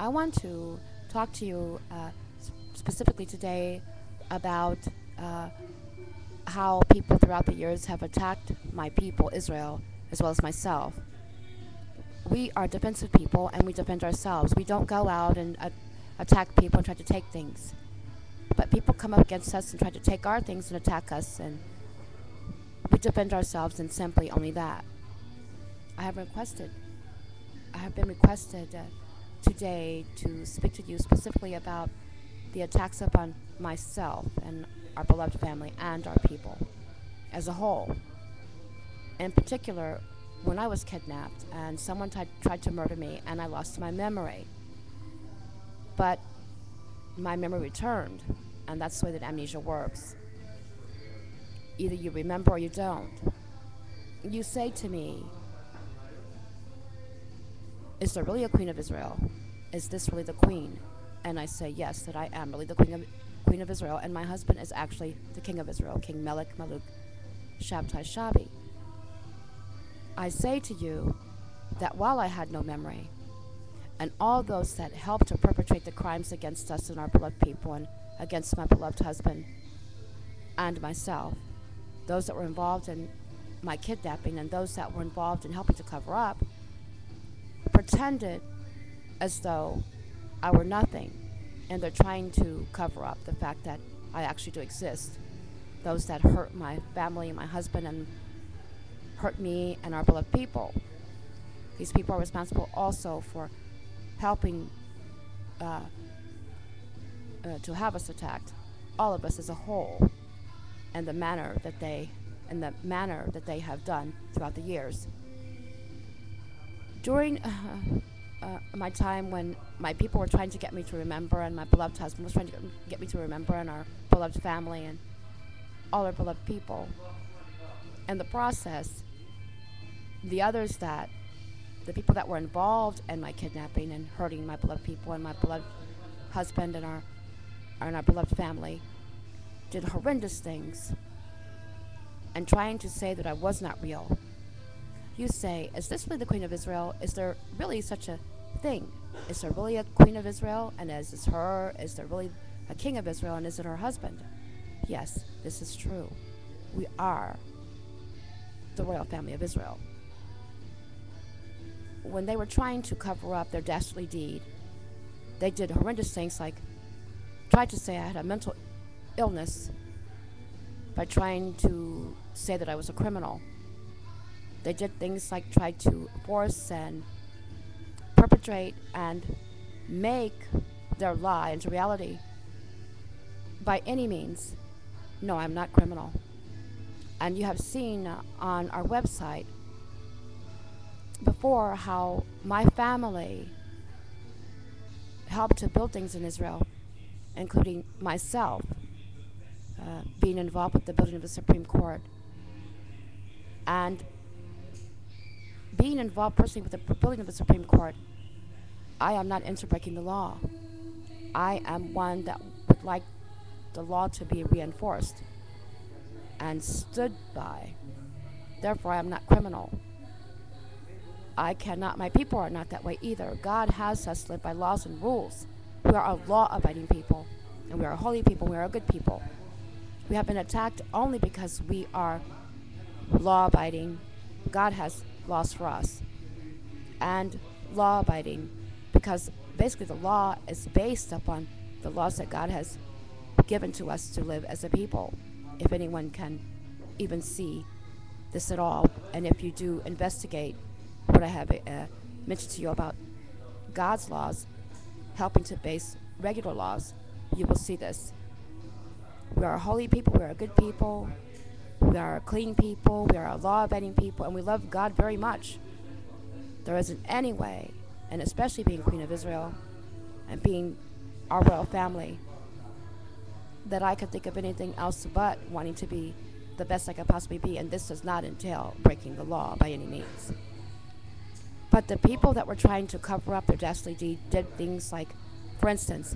I want to talk to you specifically today about how people throughout the years have attacked my people, Israel, as well as myself. We are defensive people and we defend ourselves. We don't go out and attack people and try to take things. But people come up against us and try to take our things and attack us, and we defend ourselves, and simply only that. I have been requested today to speak to you specifically about the attacks upon myself and our beloved family and our people as a whole. In particular, when I was kidnapped and someone tried to murder me and I lost my memory. But my memory returned, and that's the way that amnesia works. Either you remember or you don't. You say to me, is there really a Queen of Israel? Is this really the Queen? And I say, yes, that I am really the Queen of Israel, and my husband is actually the King of Israel, King MELECH, MALUCH, SHABTAI, SHABI. I say to you that while I had no memory, and all those that helped to perpetrate the crimes against us and our beloved people and against my beloved husband and myself, those that were involved in my kidnapping and those that were involved in helping to cover up, pretended as though I were nothing, and they're trying to cover up the fact that I actually do exist. Those that hurt my family and my husband and hurt me and our beloved people. These people are responsible also for helping to have us attacked, all of us as a whole, and the manner that they have done throughout the years. During my time when my people were trying to get me to remember, and my beloved husband was trying to get me to remember, and our beloved family and all our beloved people, in the process, the people that were involved in my kidnapping and hurting my beloved people and my beloved husband and our beloved family did horrendous things and trying to say that I was not real. You say, is this really the Queen of Israel? Is there really such a thing? Is there really a Queen of Israel? And is this her? Is there really a King of Israel? And is it her husband? Yes, this is true. We are the royal family of Israel. When they were trying to cover up their dastardly deed, they did horrendous things like tried to say I had a mental illness by trying to say that I was a criminal. They did things like tried to force and perpetrate and make their lie into reality. By any means, no, I'm not criminal. And you have seen on our website before how my family helped to build things in Israel, including myself being involved with the building of the Supreme Court and being involved personally with the building of the Supreme Court. I am not into breaking the law. I am one that would like the law to be reinforced and stood by. Therefore, I am not criminal. My people are not that way either. God has us live by laws and rules. We are a law-abiding people, and we are a holy people, and we are a good people. We have been attacked only because we are law-abiding. God has laws for us. And law-abiding, because basically the law is based upon the laws that God has given to us to live as a people, if anyone can even see this at all. And if you do investigate what I have mentioned to you about God's laws, helping to base regular laws, you will see this. We are a holy people, we are a good people, we are a clean people, we are a law-abiding people, and we love God very much. There isn't any way, and especially being Queen of Israel and being our royal family, that I could think of anything else but wanting to be the best I could possibly be, and this does not entail breaking the law by any means. But the people that were trying to cover up their dastardly deed did things like, for instance,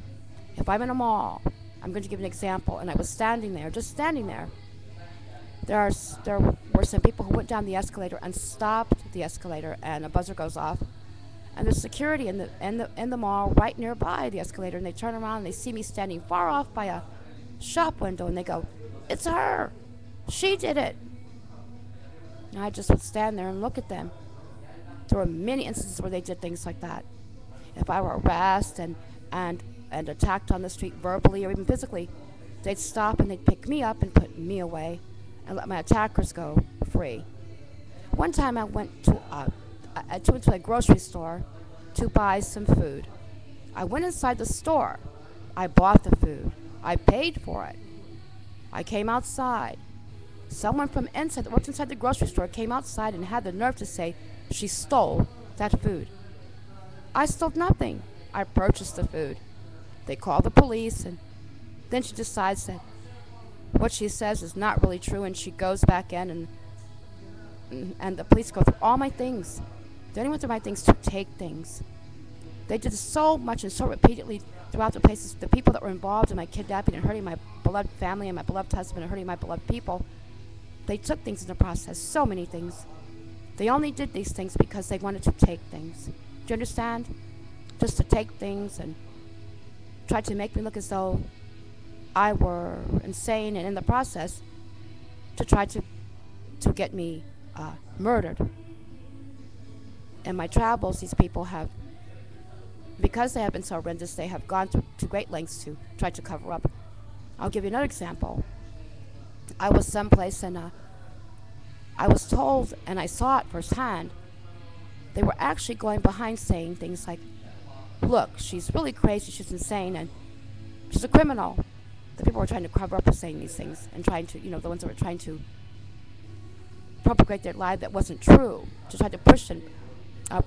if I'm in a mall, I'm going to give an example, and I was standing there, just standing there. There were some people who went down the escalator and stopped the escalator, and a buzzer goes off, and there's security in the mall right nearby the escalator, and they turn around and they see me standing far off by a shop window, and they go, "It's her! She did it!" And I just would stand there and look at them. There were many instances where they did things like that. If I were harassed and attacked on the street verbally or even physically, they'd stop and they'd pick me up and put me away and let my attackers go free. One time I went to a grocery store to buy some food. I went inside the store. I bought the food. I paid for it. I came outside. Someone from inside that worked inside the grocery store came outside and had the nerve to say she stole that food. I stole nothing. I purchased the food. They call the police, and then she decides that what she says is not really true, and she goes back in, and the police go through all my things. They only went through my things to take things. They did so much and so repeatedly throughout the places. The people that were involved in my kidnapping and hurting my beloved family and my beloved husband and hurting my beloved people, they took things in the process, so many things. They only did these things because they wanted to take things. Do you understand? Just to take things and try to make me look as though I were insane, and in the process to try to get me murdered. In my travels, these people have, because they have been so horrendous, they have gone to great lengths to try to cover up. I'll give you another example. I was someplace and I was told, and I saw it firsthand, they were actually going behind saying things like, "Look, she's really crazy, she's insane, and she's a criminal." The people were trying to cover up with saying these things and trying to, the ones that were trying to propagate their lie that wasn't true, to try to push and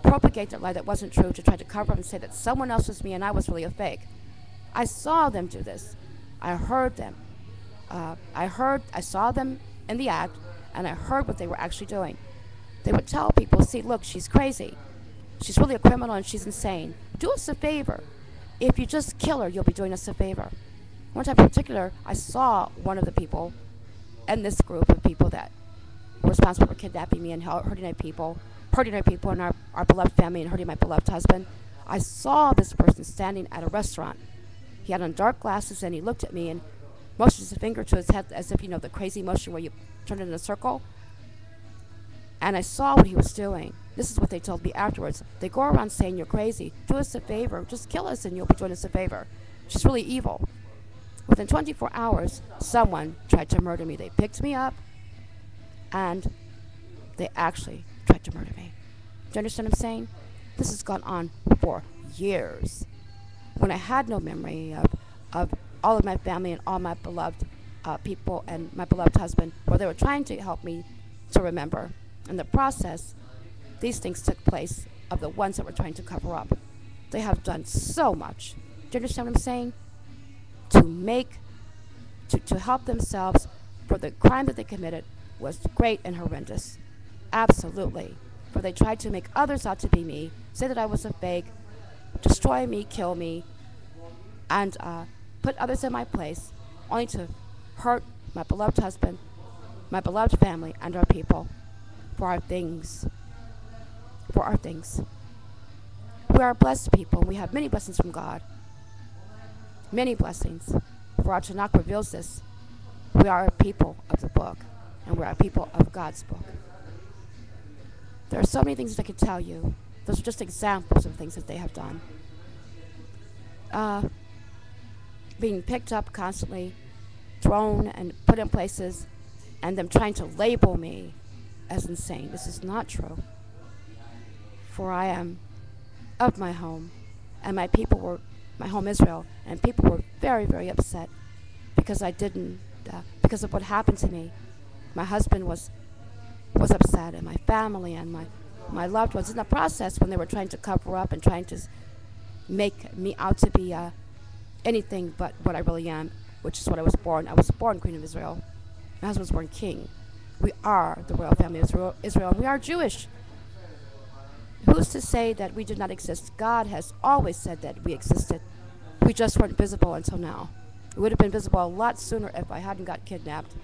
propagate their lie that wasn't true, to try to cover up and say that someone else was me and I was really a fake. I saw them do this. I heard them. I saw them in the act, and I heard what they were actually doing. They would tell people, "See, look, she's crazy. She's really a criminal and she's insane. Do us a favor. If you just kill her, you'll be doing us a favor." One time in particular, I saw one of the people in this group of people that were responsible for kidnapping me and hurting my people and our beloved family and hurting my beloved husband. I saw this person standing at a restaurant. He had on dark glasses, and he looked at me and motioned his finger to his head as if, the crazy motion where you turn it in a circle. And I saw what he was doing. This is what they told me afterwards. They go around saying, "You're crazy. Do us a favor. Just kill us and you'll be doing us a favor. She's really evil." Within 24 hours, someone tried to murder me. They picked me up, and they actually tried to murder me. Do you understand what I'm saying? This has gone on for years. When I had no memory of all of my family and all my beloved people and my beloved husband, where they were trying to help me to remember. In the process, these things took place of the ones that were trying to cover up. They have done so much. Do you understand what I'm saying? To help themselves for the crime that they committed was great and horrendous. Absolutely. For they tried to make others out to be me, say that I was a fake, destroy me, kill me, and put others in my place, only to hurt my beloved husband, my beloved family, and our people for our things. For our things. We are blessed people, and we have many blessings from God. Many blessings. For our Tanakh reveals this. We are a people of the book, and we are a people of God's book. There are so many things that I could tell you. Those are just examples of things that they have done. Being picked up constantly, thrown and put in places, and them trying to label me as insane. This is not true. For I am of my home, and my people were, my home Israel, and people were very, very upset because I didn't, because of what happened to me. My husband was upset, and my family and my loved ones. In the process, when they were trying to cover up and trying to make me out to be anything but what I really am, which is what I was born. I was born Queen of Israel. My husband was born King. We are the royal family of Israel, and we are Jewish. Who's to say that we did not exist? God has always said that we existed. We just weren't visible until now. It would have been visible a lot sooner if I hadn't got kidnapped.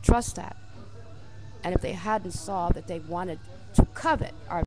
Trust that. And if they hadn't saw that they wanted to covet our